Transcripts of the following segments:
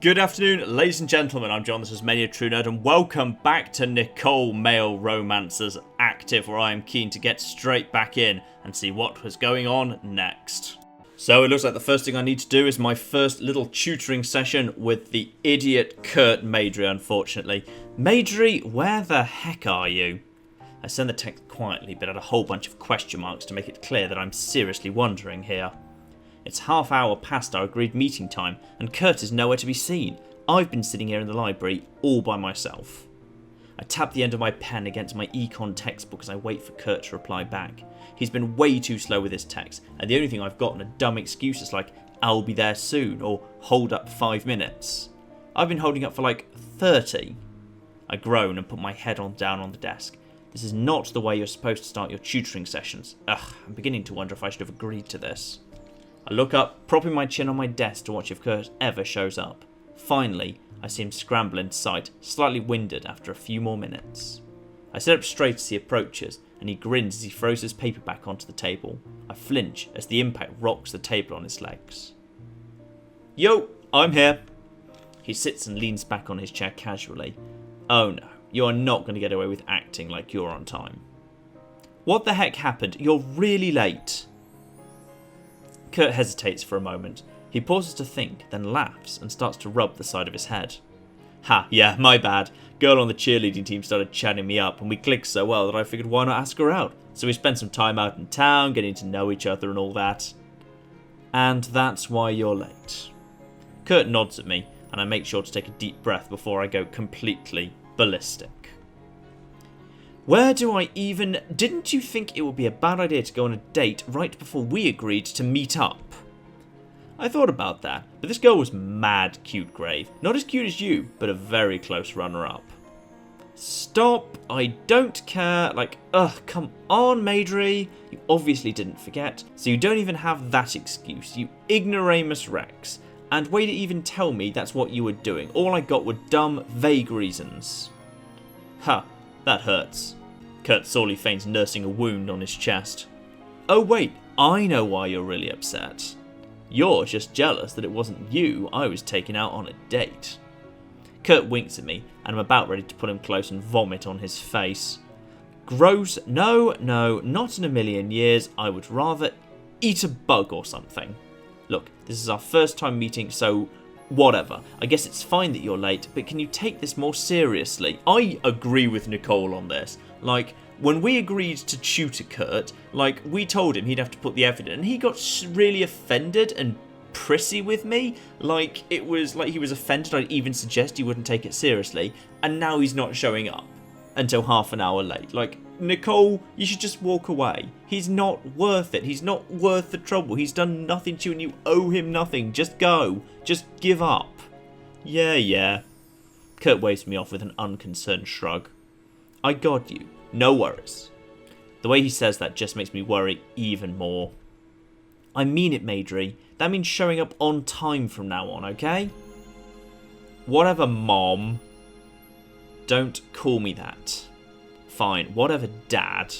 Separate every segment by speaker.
Speaker 1: Good afternoon, ladies and gentlemen. I'm John, this is Many a True Nerd, and welcome back to Nicole Male Romancers Active, where I am keen to get straight back in and see what was going on next. So it looks like the first thing I need to do is my first little tutoring session with the idiot Kurt Maidry, unfortunately. Maidry, where the heck are you? I send the text quietly, but add a whole bunch of question marks to make it clear that I'm seriously wondering here. It's half hour past our agreed meeting time, and Kurt is nowhere to be seen. I've been sitting here in the library all by myself. I tap the end of my pen against my econ textbook as I wait for Kurt to reply back. He's been way too slow with his text, and the only thing I've gotten are dumb excuses like, "I'll be there soon," or "hold up 5 minutes. I've been holding up for like 30. I groan and put my head down on the desk. This is not the way you're supposed to start your tutoring sessions. Ugh, I'm beginning to wonder if I should have agreed to this. I look up, propping my chin on my desk to watch if Kurt ever shows up. Finally, I see him scramble into sight, slightly winded after a few more minutes. I sit up straight as he approaches, and he grins as he throws his paper back onto the table. I flinch as the impact rocks the table on his legs. "Yo, I'm here." He sits and leans back on his chair casually. "Oh no, you are not going to get away with acting like you're on time." "What the heck happened? You're really late." Kurt hesitates for a moment. He pauses to think, then laughs and starts to rub the side of his head. "Ha, yeah, my bad. Girl on the cheerleading team started chatting me up and we clicked so well that I figured why not ask her out. So we spent some time out in town, getting to know each other and all that." "And that's why you're late." Kurt nods at me and I make sure to take a deep breath before I go completely ballistic. "Where do I even... Didn't you think it would be a bad idea to go on a date right before we agreed to meet up?" "I thought about that, but this girl was mad cute, Grave. Not as cute as you, but a very close runner-up." "Stop, I don't care. Come on, Maidry. You obviously didn't forget, so you don't even have that excuse, you ignoramus Rex. And way to even tell me that's what you were doing. All I got were dumb, vague reasons." "Huh, that hurts." Kurt sorely feigns nursing a wound on his chest. "Oh wait, I know why you're really upset. You're just jealous that it wasn't you I was taking out on a date." Kurt winks at me, and I'm about ready to pull him close and vomit on his face. "Gross, no, not in a million years. I would rather eat a bug or something. Look, this is our first time meeting, so whatever. I guess it's fine that you're late, but can you take this more seriously?" I agree with Nicole on this. When we agreed to tutor Kurt, we told him he'd have to put the effort in, and he got really offended and prissy with me. It was like he was offended I'd even suggest he wouldn't take it seriously, and now he's not showing up until half an hour late. Nicole, you should just walk away. He's not worth it. He's not worth the trouble. He's done nothing to you and you owe him nothing. Just go. Just give up. Yeah. Kurt waves me off with an unconcerned shrug. "I got you. No worries." The way he says that just makes me worry even more. "I mean it, Maidry. That means showing up on time from now on, okay?" "Whatever, Mom." "Don't call me that." "Fine, whatever, Dad."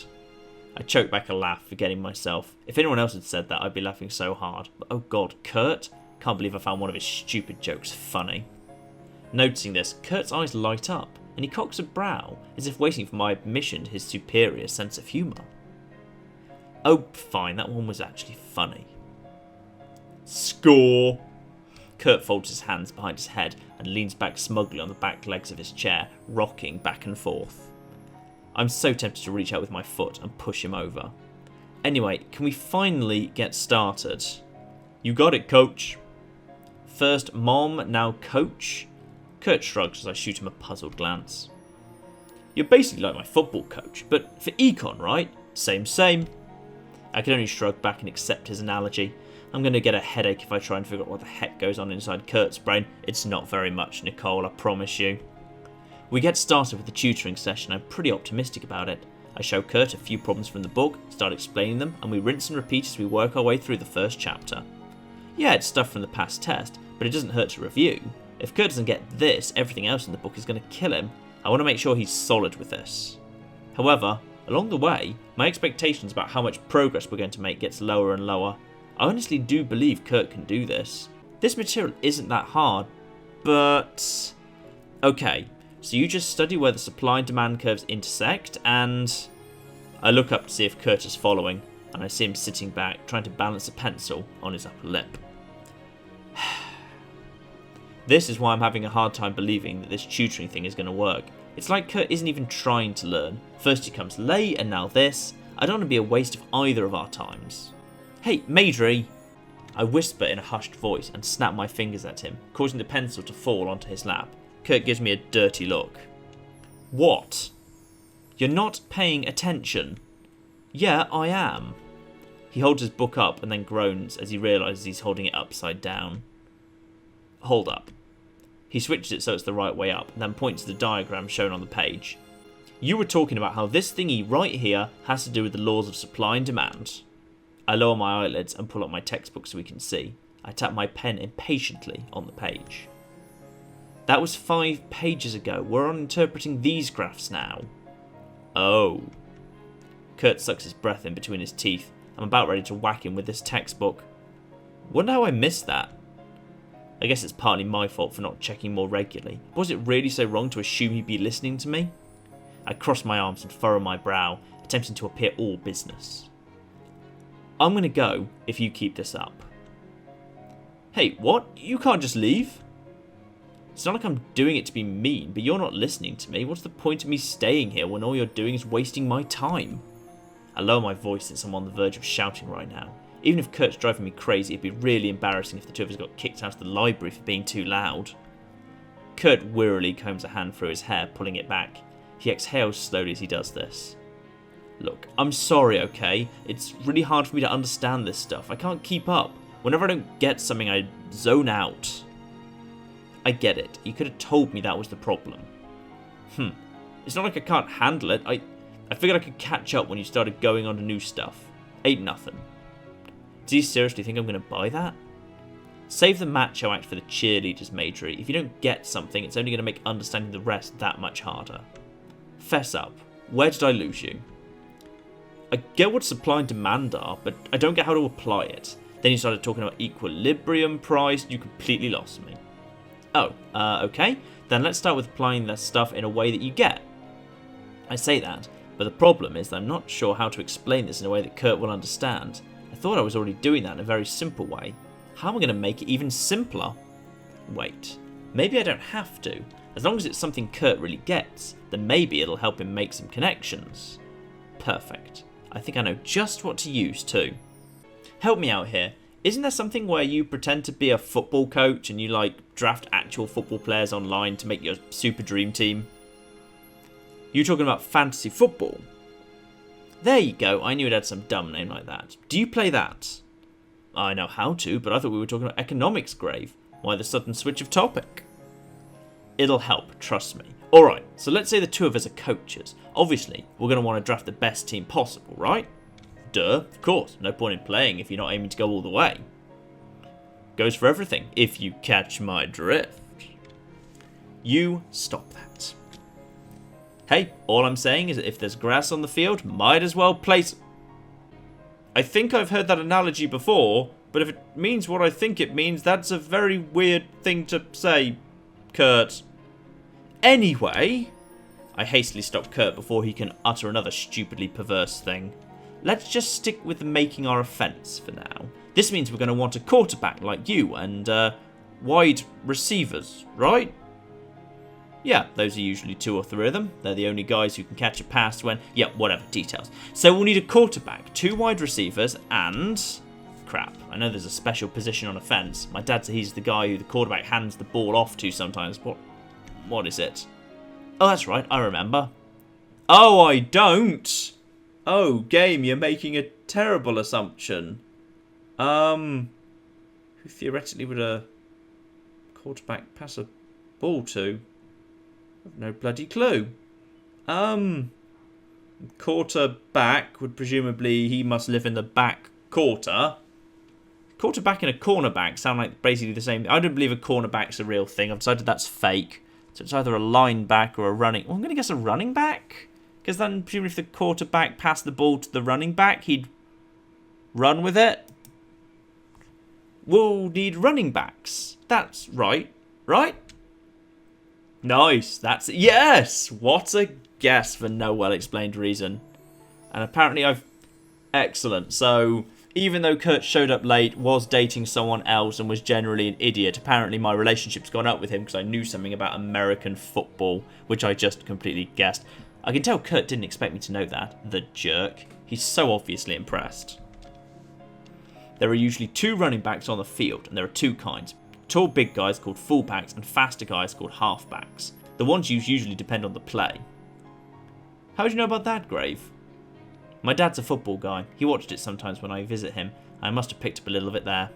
Speaker 1: I choke back a laugh, forgetting myself. If anyone else had said that, I'd be laughing so hard. But oh god, Kurt? Can't believe I found one of his stupid jokes funny. Noticing this, Kurt's eyes light up, and he cocks a brow, as if waiting for my admission to his superior sense of humour. "Oh, fine, that one was actually funny." "Score!" Kurt folds his hands behind his head and leans back smugly on the back legs of his chair, rocking back and forth. I'm so tempted to reach out with my foot and push him over. "Anyway, can we finally get started?" "You got it, coach." "First Mom, now coach?" Kurt shrugs as I shoot him a puzzled glance. "You're basically like my football coach, but for econ, right? Same. I can only shrug back and accept his analogy. I'm going to get a headache if I try and figure out what the heck goes on inside Kurt's brain. It's not very much, Nicole, I promise you. We get started with the tutoring session. I'm pretty optimistic about it. I show Kurt a few problems from the book, start explaining them, and we rinse and repeat as we work our way through the first chapter. Yeah, it's stuff from the past test, but it doesn't hurt to review. If Kurt doesn't get this, everything else in the book is going to kill him. I want to make sure he's solid with this. However, along the way, my expectations about how much progress we're going to make gets lower and lower. I honestly do believe Kurt can do this. This material isn't that hard, but... Okay, so you just study where the supply and demand curves intersect, and... I look up to see if Kurt is following, and I see him sitting back, trying to balance a pencil on his upper lip. This is why I'm having a hard time believing that this tutoring thing is going to work. It's like Kurt isn't even trying to learn. First he comes late, and now this. I don't want to be a waste of either of our times. Hey, Majorie! I whisper in a hushed voice and snap my fingers at him, causing the pencil to fall onto his lap. Kurt gives me a dirty look. What? You're not paying attention. Yeah, I am. He holds his book up and then groans as he realises he's holding it upside down. Hold up. He switches it so it's the right way up, and then points to the diagram shown on the page. You were talking about how this thingy right here has to do with the laws of supply and demand. I lower my eyelids and pull up my textbook so we can see. I tap my pen impatiently on the page. That was 5 pages ago. We're on interpreting these graphs now. Oh. Kurt sucks his breath in between his teeth. I'm about ready to whack him with this textbook. Wonder how I missed that. I guess it's partly my fault for not checking more regularly. But was it really so wrong to assume he'd be listening to me? I cross my arms and furrow my brow, attempting to appear all business. I'm going to go if you keep this up. Hey, what? You can't just leave? It's not like I'm doing it to be mean, but you're not listening to me. What's the point of me staying here when all you're doing is wasting my time? I lower my voice since I'm on the verge of shouting right now. Even if Kurt's driving me crazy, it'd be really embarrassing if the two of us got kicked out of the library for being too loud. Kurt wearily combs a hand through his hair, pulling it back. He exhales slowly as he does this. Look, I'm sorry, okay? It's really hard for me to understand this stuff. I can't keep up. Whenever I don't get something, I zone out. I get it. You could have told me that was the problem. It's not like I can't handle it. I figured I could catch up when you started going on to new stuff. Ain't nothing. Do you seriously think I'm going to buy that? Save the macho act for the cheerleaders, Majorie. If you don't get something, it's only going to make understanding the rest that much harder. Fess up. Where did I lose you? I get what supply and demand are, but I don't get how to apply it. Then you started talking about equilibrium price, and you completely lost me. Oh, okay. Then let's start with applying that stuff in a way that you get. I say that, but the problem is that I'm not sure how to explain this in a way that Kurt will understand. I thought I was already doing that in a very simple way. How am I going to make it even simpler? Wait, maybe I don't have to. As long as it's something Kurt really gets, then maybe it'll help him make some connections. Perfect. I think I know just what to use too. Help me out here. Isn't there something where you pretend to be a football coach and you draft actual football players online to make your super dream team? You talking about fantasy football? There you go, I knew it had some dumb name like that. Do you play that? I know how to, but I thought we were talking about economics, Grave. Why the sudden switch of topic? It'll help, trust me. Alright, so let's say the two of us are coaches. Obviously, we're going to want to draft the best team possible, right? Duh, of course, no point in playing if you're not aiming to go all the way. Goes for everything, if you catch my drift. You stop that. Hey, all I'm saying is that if there's grass on the field, might as well place... I think I've heard that analogy before, but if it means what I think it means, that's a very weird thing to say, Kurt. Anyway, I hastily stop Kurt before he can utter another stupidly perverse thing. Let's just stick with making our offence for now. This means we're going to want a quarterback like you and wide receivers, right? Yeah, those are usually 2 or 3 of them. They're the only guys who can catch a pass when... Yeah, whatever, details. So we'll need a quarterback, 2 wide receivers, and... Crap, I know there's a special position on a fence. My dad said he's the guy who the quarterback hands the ball off to sometimes. What is it? Oh, that's right, I remember. Oh, I don't! Oh, game, you're making a terrible assumption. Who theoretically would a quarterback pass a ball to? I've no bloody clue. Quarterback would presumably, he must live in the back quarter. Quarterback and a cornerback sound like basically the same. I don't believe a cornerback's a real thing. I've decided that's fake. So it's either a linebacker or a running... Well, I'm going to guess a running back. Because then, presumably, if the quarterback passed the ball to the running back, he'd run with it. We'll need running backs. That's right. Right? Nice. That's it. Yes. What a guess for no well-explained reason. And apparently I've... Excellent. So, even though Kurt showed up late, was dating someone else, and was generally an idiot, apparently my relationship's gone up with him because I knew something about American football, which I just completely guessed. I can tell Kurt didn't expect me to know that. The jerk. He's so obviously impressed. There are usually 2 running backs on the field, and there are 2 kinds. Tall big guys called fullbacks and faster guys called halfbacks. The ones used usually depend on the play. How do you know about that, Grave? My dad's a football guy. He watched it sometimes when I visit him. I must have picked up a little of it there.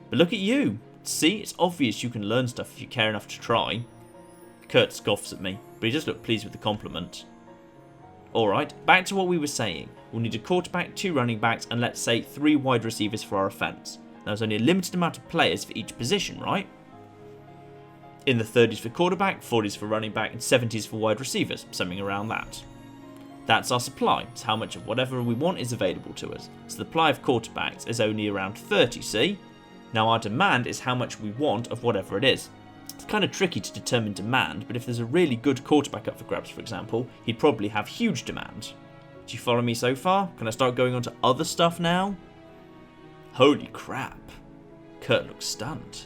Speaker 1: But look at you. See, it's obvious you can learn stuff if you care enough to try. Kurt scoffs at me, but he does look pleased with the compliment. Alright, back to what we were saying. We'll need a quarterback, 2 running backs, and let's say 3 wide receivers for our offence. Now, there's only a limited amount of players for each position, right? In the 30s for quarterback, 40s for running back, and 70s for wide receivers, something around that. That's our supply. It's how much of whatever we want is available to us. So the supply of quarterbacks is only around 30, see? Now our demand is how much we want of whatever it is. It's kind of tricky to determine demand, but if there's a really good quarterback up for grabs, for example, he'd probably have huge demand. Do you follow me so far? Can I start going on to other stuff now? Holy crap. Kurt looks stunned.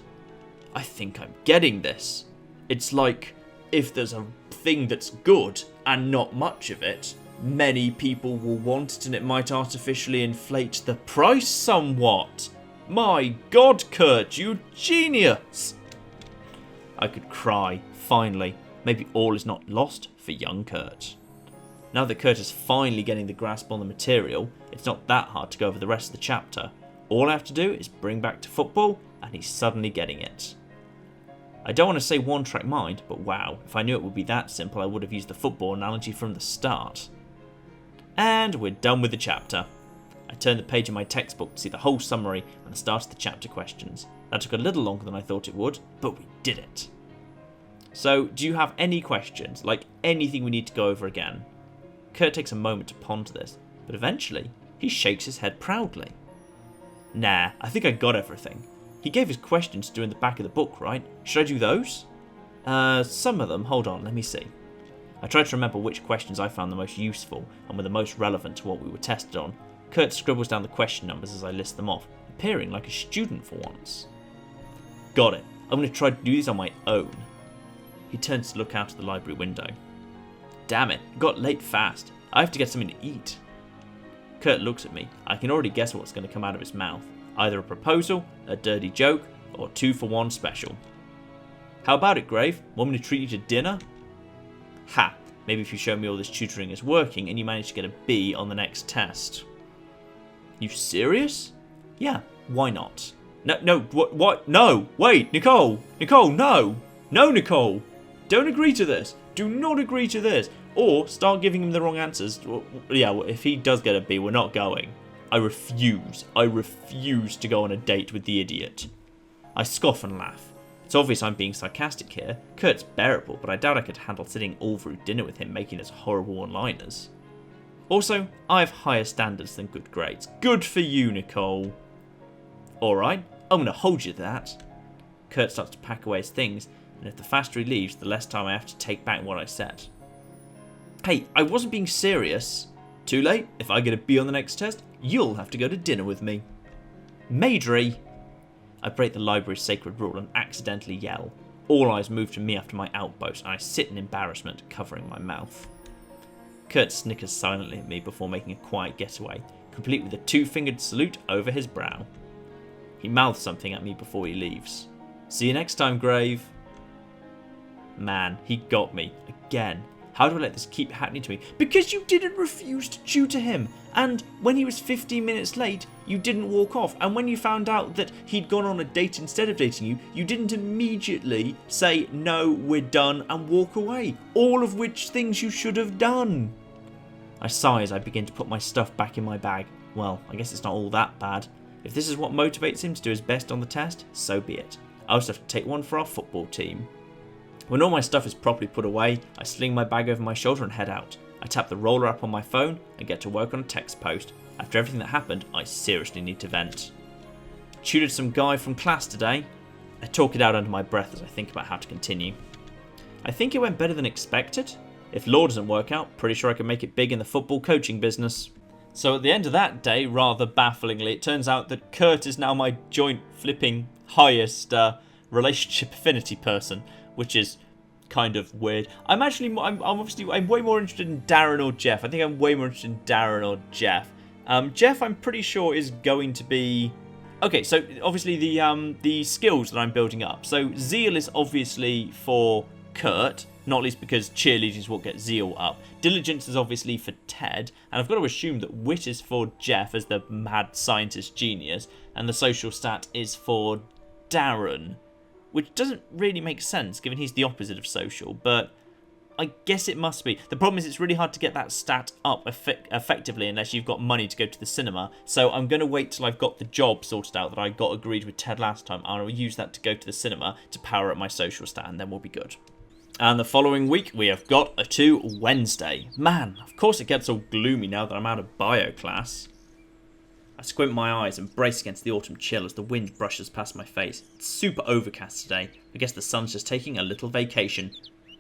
Speaker 1: I think I'm getting this. It's like, if there's a thing that's good and not much of it, many people will want it and it might artificially inflate the price somewhat. My God, Kurt, you genius! I could cry, finally. Maybe all is not lost for young Kurt. Now that Kurt is finally getting the grasp on the material, it's not that hard to go over the rest of the chapter. All I have to do is bring back to football, and he's suddenly getting it. I don't want to say one-track mind, but wow, if I knew it would be that simple, I would have used the football analogy from the start. And we're done with the chapter. I turned the page in my textbook to see the whole summary and started the chapter questions. That took a little longer than I thought it would, but we did it. So, do you have any questions, like anything we need to go over again? Kurt takes a moment to ponder this, but eventually, he shakes his head proudly. Nah, I think I got everything. He gave us questions to do in the back of the book, right? Should I do those? Some of them. Hold on, let me see. I tried to remember which questions I found the most useful and were the most relevant to what we were tested on. Kurt scribbles down the question numbers as I list them off, appearing like a student for once. Got it. I'm going to try to do these on my own. He turns to look out of the library window. Damn it, it got late fast. I have to get something to eat. Kurt looks at me. I can already guess what's going to come out of his mouth. Either a proposal, a dirty joke, or 2-for-1 special. How about it, Grave? Want me to treat you to dinner? Ha! Maybe if you show me all this tutoring is working and you manage to get a B on the next test. You serious? Yeah, why not? No, what? No! Wait, Nicole! Nicole, no! No, Nicole! Don't agree to this! Do not agree to this! Or start giving him the wrong answers. Yeah, if he does get a B, we're not going. I refuse to go on a date with the idiot. I scoff and laugh. It's obvious I'm being sarcastic here. Kurt's bearable, but I doubt I could handle sitting all through dinner with him making those horrible one-liners. Also, I have higher standards than good grades. Good for you, Nicole. Alright, I'm going to hold you to that. Kurt starts to pack away his things, and if the faster he leaves, the less time I have to take back what I said. Hey, I wasn't being serious. Too late. If I get a B on the next test, you'll have to go to dinner with me. Maidry! I break the library's sacred rule and accidentally yell. All eyes move to me after my outburst, and I sit in embarrassment, covering my mouth. Kurt snickers silently at me before making a quiet getaway, complete with a 2-fingered salute over his brow. He mouths something at me before he leaves. See you next time, Grave. Man, he got me. Again. How do I let this keep happening to me? Because you didn't refuse to tutor him. And when he was 15 minutes late, you didn't walk off. And when you found out that he'd gone on a date instead of dating you, you didn't immediately say, no, we're done, and walk away. All of which things you should have done. I sigh as I begin to put my stuff back in my bag. Well, I guess it's not all that bad. If this is what motivates him to do his best on the test, so be it. I also have to take one for our football team. When all my stuff is properly put away, I sling my bag over my shoulder and head out. I tap the roller app on my phone and get to work on a text post. After everything that happened, I seriously need to vent. Tutored some guy from class today. I talk it out under my breath as I think about how to continue. I think it went better than expected. If law doesn't work out, pretty sure I can make it big in the football coaching business. So at the end of that day, rather bafflingly, it turns out that Kurt is now my joint flipping highest relationship affinity person, which is kind of weird. I'm way more interested in Darren or Jeff. I think I'm way more interested in Darren or Jeff. Jeff, I'm pretty sure, is going to be... Okay, so obviously the skills that I'm building up. So Zeal is obviously for Kurt, not least because cheerleading is what gets Zeal up. Diligence is obviously for Ted, and I've got to assume that Wit is for Jeff as the mad scientist genius, and the social stat is for Darren, which doesn't really make sense given he's the opposite of social, but I guess it must be. The problem is it's really hard to get that stat up effectively unless you've got money to go to the cinema. So I'm going to wait till I've got the job sorted out that I got agreed with Ted last time. I'll use that to go to the cinema to power up my social stat, and then we'll be good. And the following week, we have got a 2 Wednesday. Man, of course it gets all gloomy now that I'm out of bio class. I squint my eyes and brace against the autumn chill as the wind brushes past my face. It's super overcast today. I guess the sun's just taking a little vacation.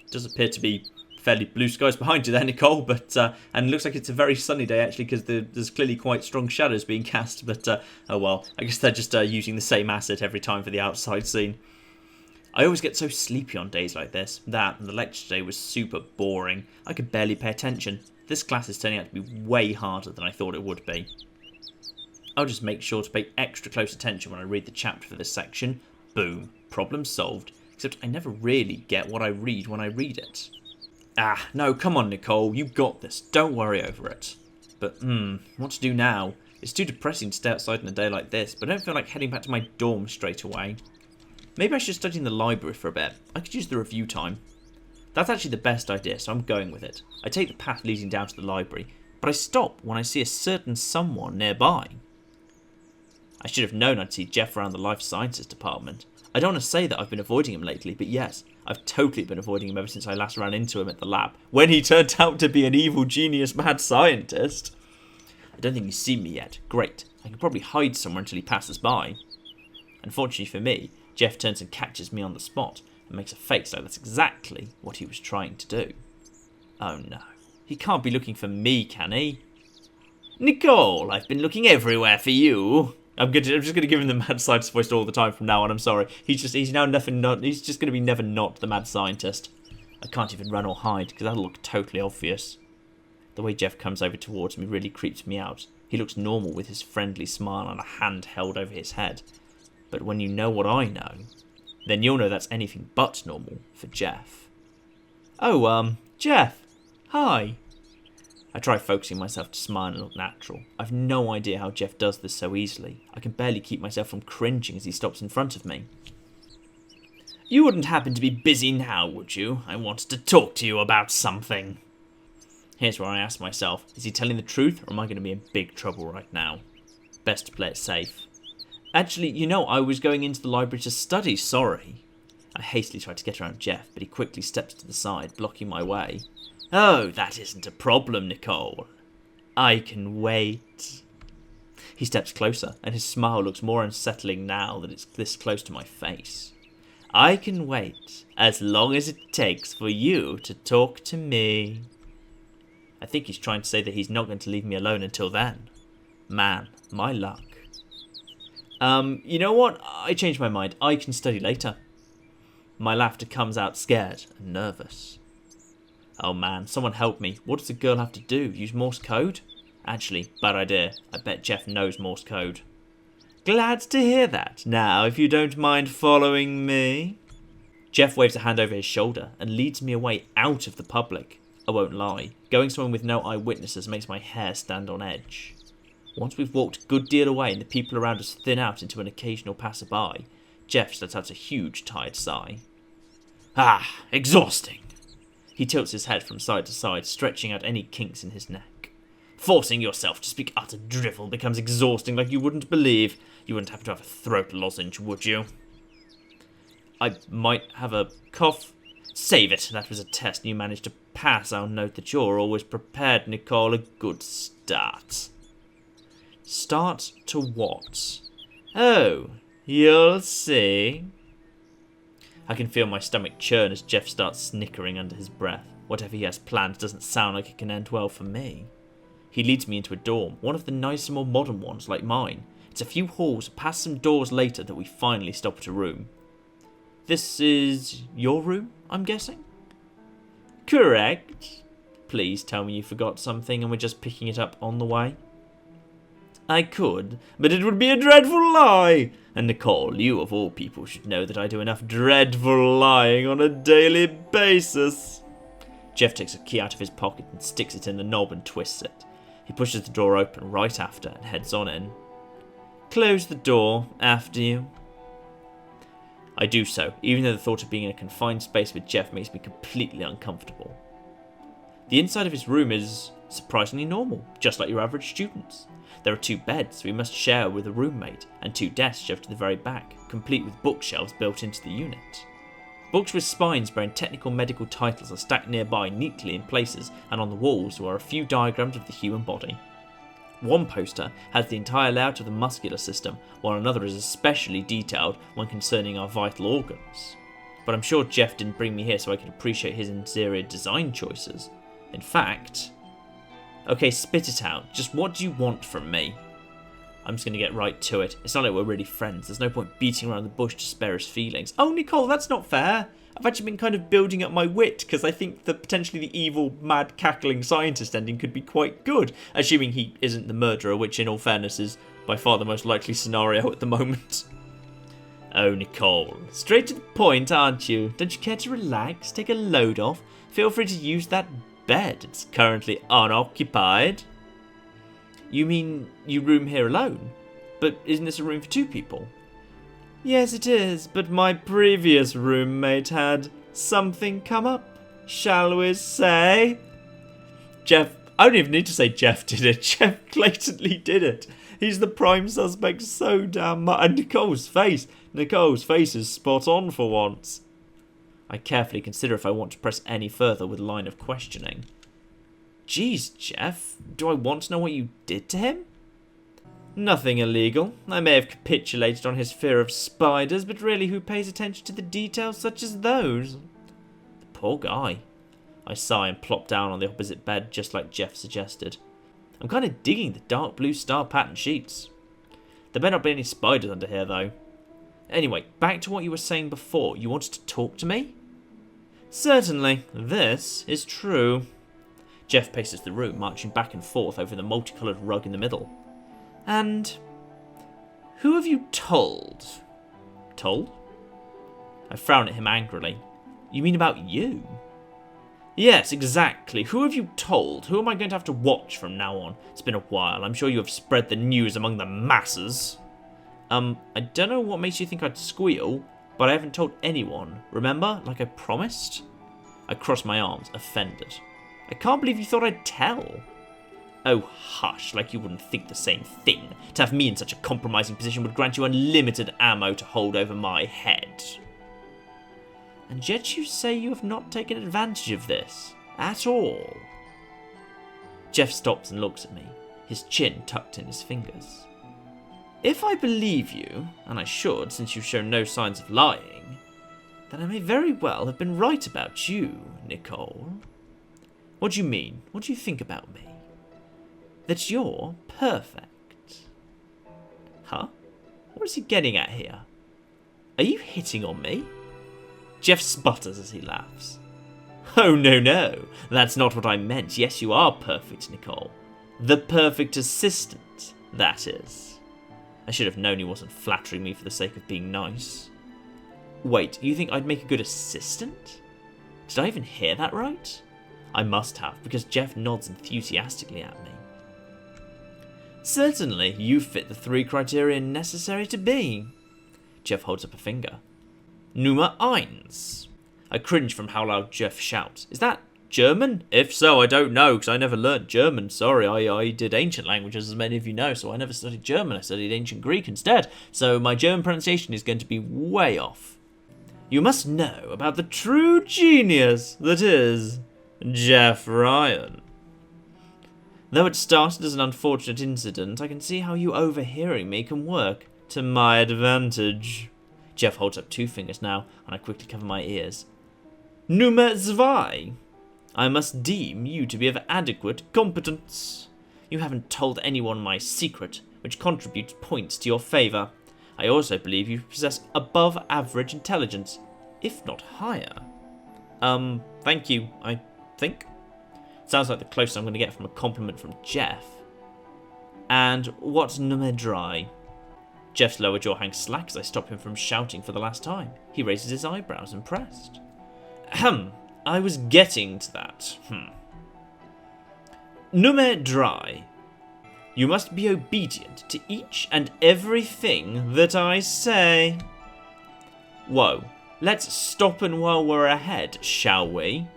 Speaker 1: It does appear to be fairly blue skies behind you there, Nicole, but and it looks like it's a very sunny day actually because there's clearly quite strong shadows being cast, but oh well, I guess they're just using the same asset every time for the outside scene. I always get so sleepy on days like this. That and the lecture today was super boring. I could barely pay attention. This class is turning out to be way harder than I thought it would be. I'll just make sure to pay extra close attention when I read the chapter for this section. Boom. Problem solved. Except I never really get what I read when I read it. Ah, no, come on, Nicole. You got this. Don't worry over it. But, what to do now? It's too depressing to stay outside in a day like this, but I don't feel like heading back to my dorm straight away. Maybe I should study in the library for a bit. I could use the review time. That's actually the best idea, so I'm going with it. I take the path leading down to the library, but I stop when I see a certain someone nearby. I should have known I'd see Jeff around the life sciences department. I don't want to say that I've been avoiding him lately, but yes, I've totally been avoiding him ever since I last ran into him at the lab, when he turned out to be an evil genius mad scientist. I don't think he's seen me yet. Great. I can probably hide somewhere until he passes by. Unfortunately for me, Jeff turns and catches me on the spot and makes a face like that's exactly what he was trying to do. Oh no. He can't be looking for me, can he? Nicole, I've been looking everywhere for you. I'm just going to give him the mad scientist voice all the time from now on. I'm sorry. He's just going to be never not the mad scientist. I can't even run or hide because that'll look totally obvious. The way Jeff comes over towards me really creeps me out. He looks normal with his friendly smile and a hand held over his head. But when you know what I know, then you'll know that's anything but normal for Jeff. Oh, Jeff. Hi. I try focusing myself to smile and look natural. I've no idea how Jeff does this so easily. I can barely keep myself from cringing as he stops in front of me. You wouldn't happen to be busy now, would you? I wanted to talk to you about something. Here's where I ask myself, is he telling the truth or am I going to be in big trouble right now? Best to play it safe. Actually, you know, I was going into the library to study, sorry. I hastily tried to get around Jeff, but he quickly steps to the side, blocking my way. Oh, that isn't a problem, Nicole. I can wait. He steps closer, and his smile looks more unsettling now that it's this close to my face. I can wait, as long as it takes for you to talk to me. I think he's trying to say that he's not going to leave me alone until then. Man, my luck. You know what? I changed my mind. I can study later. My laughter comes out scared and nervous. Oh man, someone help me. What does the girl have to do? Use Morse code? Actually, bad idea. I bet Jeff knows Morse code. Glad to hear that. Now, if you don't mind following me. Jeff waves a hand over his shoulder and leads me away out of the public. I won't lie. Going somewhere with no eyewitnesses makes my hair stand on edge. Once we've walked a good deal away and the people around us thin out into an occasional passerby, Jeff lets out a huge tired sigh. Ah, exhausting. He tilts his head from side to side, stretching out any kinks in his neck. Forcing yourself to speak utter drivel becomes exhausting like you wouldn't believe. You wouldn't happen to have a throat lozenge, would you? I might have a cough. Save it. That was a test and you managed to pass. I'll note that you're always prepared, Nicole. A good start. Start to what? Oh, you'll see. I can feel my stomach churn as Jeff starts snickering under his breath. Whatever he has planned doesn't sound like it can end well for me. He leads me into a dorm, one of the nicer, more modern ones like mine. It's a few halls past some doors later that we finally stop at a room. This is your room, I'm guessing? Correct. Please tell me you forgot something and we're just picking it up on the way. I could, but it would be a dreadful lie. And Nicole, you of all people should know that I do enough dreadful lying on a daily basis. Jeff takes a key out of his pocket and sticks it in the knob and twists it. He pushes the door open right after and heads on in. Close the door after you. I do so, even though the thought of being in a confined space with Jeff makes me completely uncomfortable. The inside of his room is surprisingly normal, just like your average student's. There are 2 beds we must share with a roommate, and 2 desks shoved to the very back, complete with bookshelves built into the unit. Books with spines bearing technical medical titles are stacked nearby neatly in places, and on the walls there are a few diagrams of the human body. One poster has the entire layout of the muscular system, while another is especially detailed when concerning our vital organs. But I'm sure Jeff didn't bring me here so I could appreciate his interior design choices. In fact... Okay, spit it out. Just what do you want from me? I'm just going to get right to it. It's not like we're really friends. There's no point beating around the bush to spare his feelings. Oh, Nicole, that's not fair. I've actually been kind of building up my wit because I think that potentially the evil, mad, cackling scientist ending could be quite good, assuming he isn't the murderer, which in all fairness is by far the most likely scenario at the moment. Oh, Nicole, straight to the point, aren't you? Don't you care to relax, take a load off? Feel free to use that bed. It's currently unoccupied. You mean you room here alone? But isn't this a room for 2 people? Yes, it is, but my previous roommate had something come up, shall we say? Jeff, I don't even need to say Jeff did it. Jeff blatantly did it. He's the prime suspect so damn much. And Nicole's face is spot on for once. I carefully consider if I want to press any further with a line of questioning. Geez, Jeff, do I want to know what you did to him? Nothing illegal. I may have capitulated on his fear of spiders, but really who pays attention to the details such as those? The poor guy. I sigh and plop down on the opposite bed just like Jeff suggested. I'm kind of digging the dark blue star pattern sheets. There better not be any spiders under here though. Anyway, back to what you were saying before. You wanted to talk to me? Certainly. This is true. Jeff paces the room, marching back and forth over the multicoloured rug in the middle. And who have you told? Told? I frown at him angrily. You mean about you? Yes, exactly. Who have you told? Who am I going to have to watch from now on? It's been a while. I'm sure you have spread the news among the masses. I don't know what makes you think I'd squeal, but I haven't told anyone. Remember? Like I promised? I cross my arms, offended. I can't believe you thought I'd tell. Oh, hush, like you wouldn't think the same thing. To have me in such a compromising position would grant you unlimited ammo to hold over my head. And yet you say you have not taken advantage of this. At all. Jeff stops and looks at me, his chin tucked in his fingers. If I believe you, and I should since you've shown no signs of lying, then I may very well have been right about you, Nicole. What do you mean? What do you think about me? That you're perfect. Huh? What is he getting at here? Are you hitting on me? Jeff sputters as he laughs. Oh, no. That's not what I meant. Yes, you are perfect, Nicole. The perfect assistant, that is. I should have known he wasn't flattering me for the sake of being nice. Wait, you think I'd make a good assistant? Did I even hear that right? I must have, because Jeff nods enthusiastically at me. Certainly, you fit the 3 criteria necessary to be. Jeff holds up a finger. Nummer eins. I cringe from how loud Jeff shouts. Is that German? If so, I don't know, because I never learnt German. Sorry, I did ancient languages, as many of you know, so I never studied German. I studied ancient Greek instead, so my German pronunciation is going to be way off. You must know about the true genius that is Jeff Ryan. Though it started as an unfortunate incident, I can see how you overhearing me can work to my advantage. Jeff holds up 2 fingers now, and I quickly cover my ears. Nummer 2. I must deem you to be of adequate competence. You haven't told anyone my secret, which contributes points to your favour. I also believe you possess above average intelligence, if not higher. Thank you, I think. Sounds like the closest I'm going to get from a compliment from Jeff. And what's nummer 3? Jeff's lower jaw hangs slack as I stop him from shouting for the last time. He raises his eyebrows, impressed. I was getting to that. Nummer 3. You must be obedient to each and everything that I say. Whoa, let's stop and while we're ahead, shall we?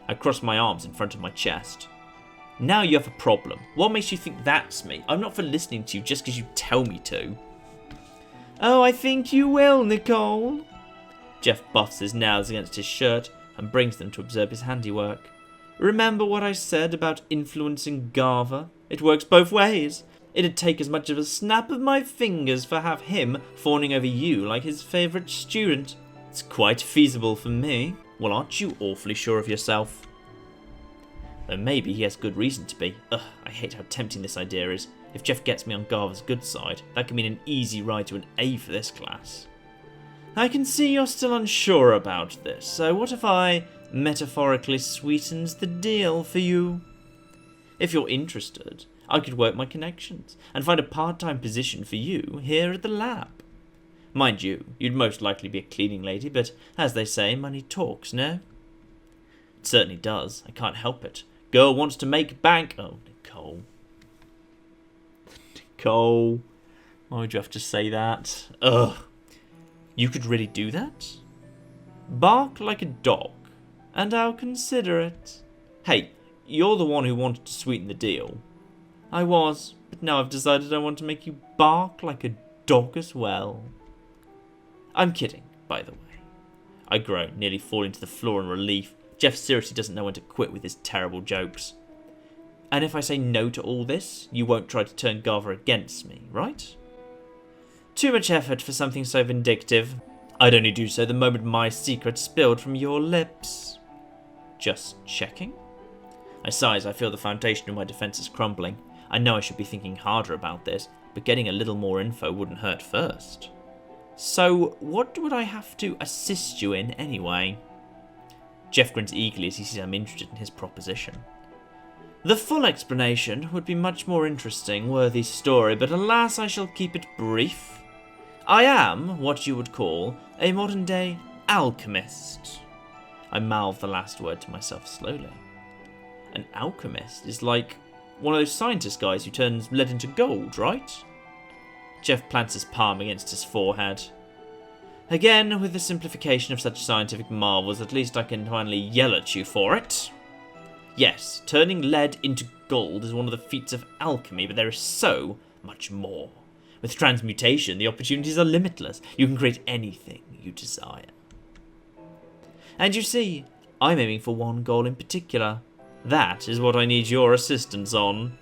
Speaker 1: I cross my arms in front of my chest. Now you have a problem. What makes you think that's me? I'm not for listening to you just because you tell me to. Oh, I think you will, Nicole. Jeff buffs his nails against his shirt and brings them to observe his handiwork. Remember what I said about influencing Garver? It works both ways. It'd take as much as a snap of my fingers for have him fawning over you like his favourite student. It's quite feasible for me. Well, aren't you awfully sure of yourself? Though maybe he has good reason to be. Ugh, I hate how tempting this idea is. If Jeff gets me on Garver's good side, that could mean an easy ride to an A for this class. I can see you're still unsure about this, so what if I metaphorically sweetens the deal for you? If you're interested, I could work my connections and find a part-time position for you here at the lab. Mind you, you'd most likely be a cleaning lady, but as they say, money talks, no? It certainly does. I can't help it. Girl wants to make bank. Oh, Nicole. Nicole. Why would you have to say that? Ugh. You could really do that? Bark like a dog, and I'll consider it. Hey, you're the one who wanted to sweeten the deal. I was, but now I've decided I want to make you bark like a dog as well. I'm kidding, by the way. I groan, nearly falling to the floor in relief. Jeff seriously doesn't know when to quit with his terrible jokes. And if I say no to all this, you won't try to turn Garver against me, right? Too much effort for something so vindictive. I'd only do so the moment my secret spilled from your lips. Just checking? I sigh as I feel the foundation of my defences crumbling. I know I should be thinking harder about this, but getting a little more info wouldn't hurt first. So, what would I have to assist you in anyway? Jeff grins eagerly as he sees I'm interested in his proposition. The full explanation would be much more interesting, worthy story, but alas I shall keep it brief. I am what you would call a modern-day alchemist. I mouth the last word to myself slowly. An alchemist is like one of those scientist guys who turns lead into gold, right? Jeff plants his palm against his forehead. Again, with the simplification of such scientific marvels, at least I can finally yell at you for it. Yes, turning lead into gold is one of the feats of alchemy, but there is so much more. With transmutation, the opportunities are limitless. You can create anything you desire. And you see, I'm aiming for one goal in particular. That is what I need your assistance on.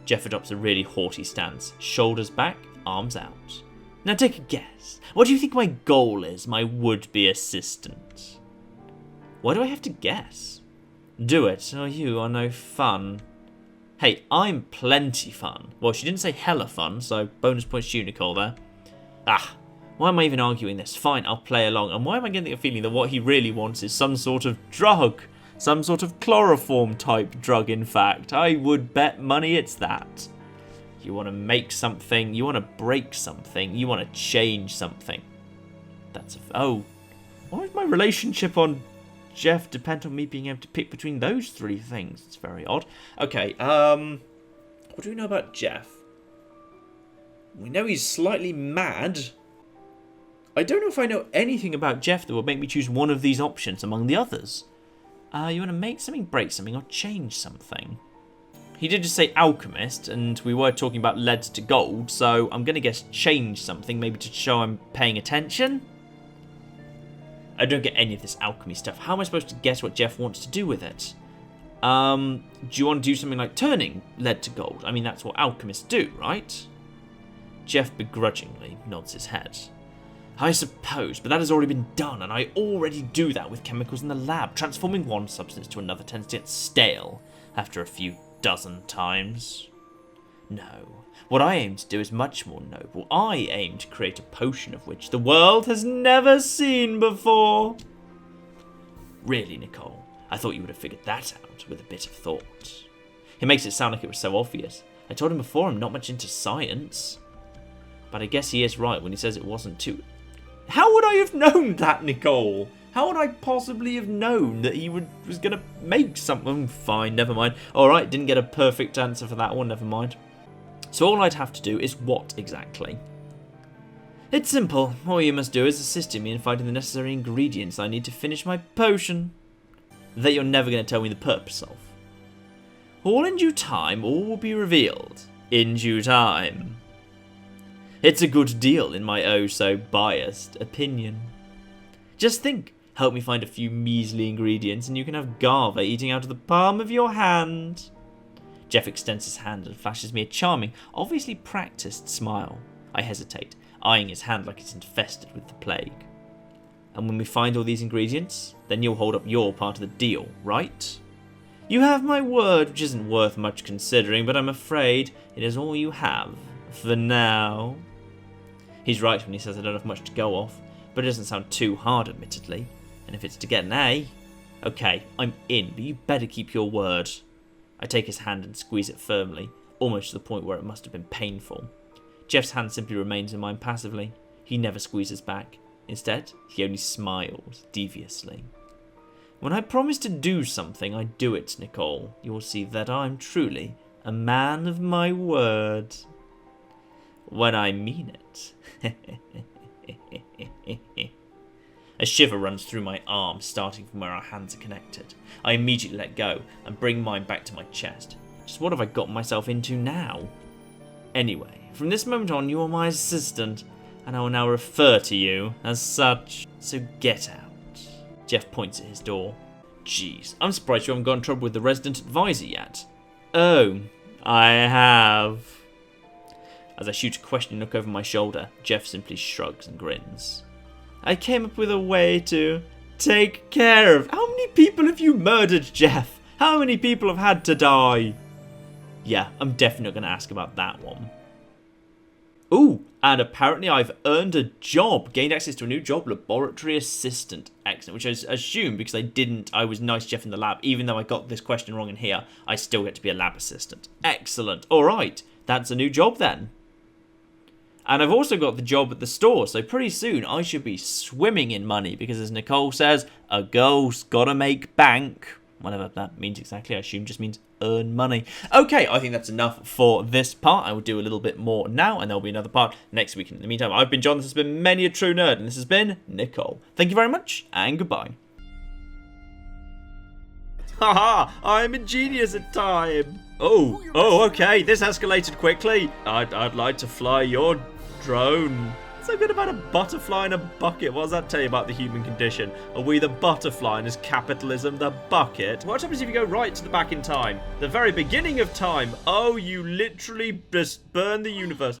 Speaker 1: Jeff adopts a really haughty stance, shoulders back, arms out. Now take a guess. What do you think my goal is, my would-be assistant? Why do I have to guess? Do it, or you are no fun. Hey, I'm plenty fun. Well, she didn't say hella fun, so bonus points to you, Nicole, there. Why am I even arguing this? Fine, I'll play along. And why am I getting a feeling that what he really wants is some sort of drug? Some sort of chloroform-type drug, in fact. I would bet money it's that. You want to make something, you want to break something, you want to change something. Oh, why is my relationship on Jeff depend on me being able to pick between those 3 things? It's very odd. Okay, what do we know about Jeff? We know he's slightly mad. I don't know if I know anything about Jeff that would make me choose one of these options among the others. You want to make something, break something, or change something? He did just say alchemist, and we were talking about lead to gold, so I'm going to guess change something, maybe to show I'm paying attention? I don't get any of this alchemy stuff. How am I supposed to guess what Jeff wants to do with it? Do you want to do something like turning lead to gold? I mean, that's what alchemists do, right? Jeff begrudgingly nods his head. I suppose, but that has already been done, and I already do that with chemicals in the lab. Transforming one substance to another tends to get stale after a few dozen times. No, what I aim to do is much more noble. I aim to create a potion of which the world has never seen before. Really, Nicole, I thought you would have figured that out with a bit of thought. He makes it sound like it was so obvious. I told him before I'm not much into science. But I guess he is right when he says it wasn't too... How would I have known that, Nicole? How would I possibly have known that he was going to make something? Fine, never mind. Alright, didn't get a perfect answer for that one, never mind. So all I'd have to do is what exactly? It's simple. All you must do is assist me in finding the necessary ingredients I need to finish my potion. That you're never going to tell me the purpose of. All in due time, all will be revealed. In due time. It's a good deal in my oh-so-biased opinion. Just think, help me find a few measly ingredients and you can have Garva eating out of the palm of your hand. Jeff extends his hand and flashes me a charming, obviously practiced smile. I hesitate, eyeing his hand like it's infested with the plague. And when we find all these ingredients, then you'll hold up your part of the deal, right? You have my word, which isn't worth much considering, but I'm afraid it is all you have. For now. He's right when he says I don't have much to go off, but it doesn't sound too hard, admittedly. And if it's to get an A, okay, I'm in, but you better keep your word. I take his hand and squeeze it firmly, almost to the point where it must have been painful. Jeff's hand simply remains in mine passively. He never squeezes back. Instead, he only smiles deviously. When I promise to do something, I do it, Nicole. You will see that I'm truly a man of my word. When I mean it. A shiver runs through my arm, starting from where our hands are connected. I immediately let go and bring mine back to my chest. Just what have I gotten myself into now? Anyway, from this moment on, you are my assistant, and I will now refer to you as such. So get out. Jeff points at his door. Jeez, I'm surprised you haven't got in trouble with the resident advisor yet. Oh, I have. As I shoot a questioning look over my shoulder, Jeff simply shrugs and grins. I came up with a way to take care of... How many people have you murdered, Jeff? How many people have had to die? Yeah, I'm definitely not going to ask about that one. Ooh, and apparently I've earned a job. Gained access to a new job, laboratory assistant. Excellent, which I assume because I was nice Jeff in the lab. Even though I got this question wrong in here, I still get to be a lab assistant. Excellent. All right, that's a new job then. And I've also got the job at the store, so pretty soon I should be swimming in money because, as Nicole says, a girl's gotta make bank. Whatever that means exactly, I assume just means earn money. Okay, I think that's enough for this part. I will do a little bit more now, and there'll be another part next week. In the meantime, I've been John, this has been Many a True Nerd, and this has been Nicole. Thank you very much, and goodbye. Haha, I'm a genius at time. Oh, okay, this escalated quickly. I'd like to fly your drone. So good about a butterfly in a bucket. What does that tell you about the human condition? Are we the butterfly and is capitalism the bucket? What happens if you go right to the back in time? The very beginning of time. Oh, you literally just burn the universe.